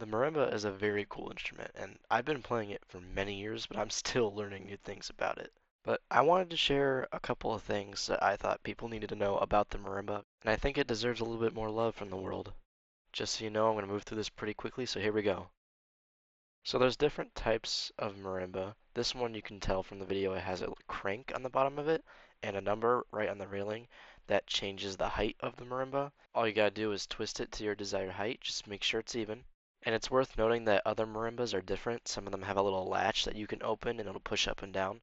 The marimba is a very cool instrument, and I've been playing it for many years, but I'm still learning new things about it. But I wanted to share a couple of things that I thought people needed to know about the marimba, and I think it deserves a little bit more love from the world. Just so you know, I'm going to move through this pretty quickly, so here we go. So there's different types of marimba. This one you can tell from the video, it has a crank on the bottom of it and a number right on the railing that changes the height of the marimba. All you gotta do is twist it to your desired height, just make sure it's even. And it's worth noting that other marimbas are different. Some of them have a little latch that you can open and it'll push up and down.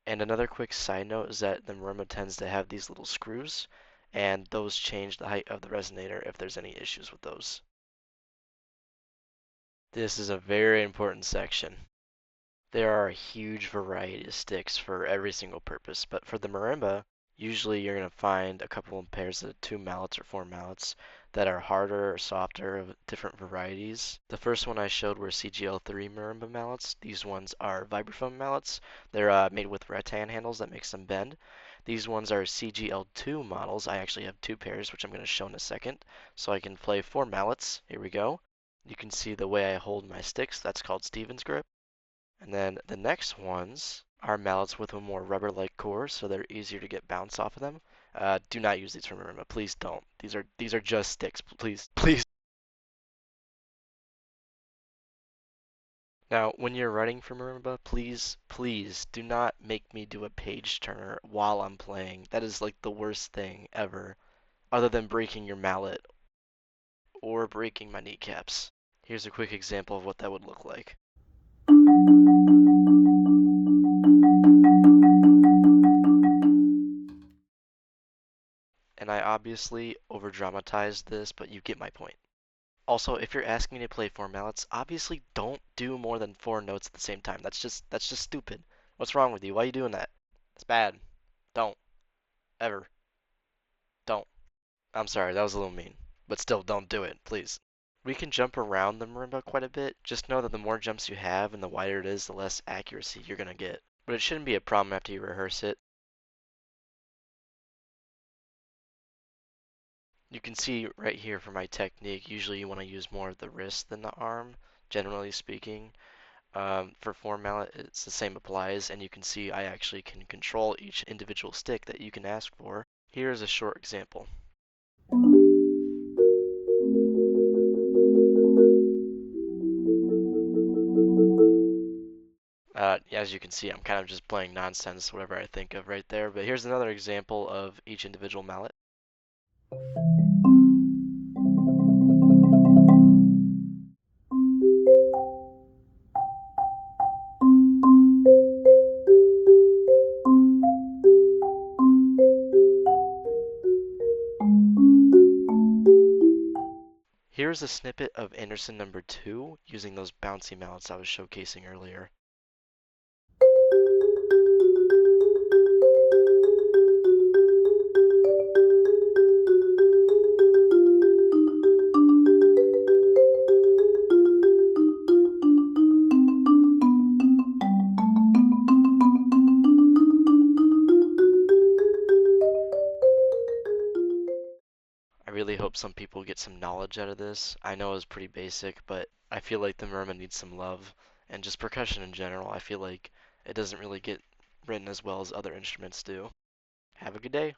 And another quick side note is that the marimba tends to have these little screws, and those change the height of the resonator if there's any issues with those. This is a very important section. There are a huge variety of sticks for every single purpose, but for the marimba, usually you're going to find a couple of pairs of 2 mallets or 4 mallets that are harder or softer of different varieties. The first one I showed were CGL3 marimba mallets. These ones are vibraphone mallets. They're made with rattan handles that makes them bend. These ones are CGL2 models. I actually have 2 pairs, which I'm going to show in a second. So I can play 4 mallets. Here we go. You can see the way I hold my sticks. That's called Stevens grip. And then the next ones are mallets with a more rubber-like core, so they're easier to get bounce off of them. Do not use these for marimba. Please don't. These are just sticks. Please, please. Now, when you're writing for marimba, please, please do not make me do a page turner while I'm playing. That is like the worst thing ever, other than breaking your mallet or breaking my kneecaps. Here's a quick example of what that would look like. And I obviously over-dramatized this, but you get my point. Also, if you're asking me to play 4 mallets, obviously don't do more than 4 notes at the same time. That's just stupid. What's wrong with you? Why are you doing that? It's bad. Don't. Ever. Don't. I'm sorry, that was a little mean. But still, don't do it, please. We can jump around the marimba quite a bit. Just know that the more jumps you have and the wider it is, the less accuracy you're gonna get. But it shouldn't be a problem after you rehearse it. You can see right here for my technique, usually you want to use more of the wrist than the arm, generally speaking. For 4 mallet, it's the same applies, and you can see I actually can control each individual stick that you can ask for. Here is a short example. As you can see, I'm kind of just playing nonsense, whatever I think of right there, but here's another example of each individual mallet. Here's a snippet of Anderson number 2 using those bouncy mallets I was showcasing earlier. I really hope some people get some knowledge out of this. I know it was pretty basic, but I feel like the marimba needs some love, and just percussion in general. I feel like it doesn't really get written as well as other instruments do. Have a good day.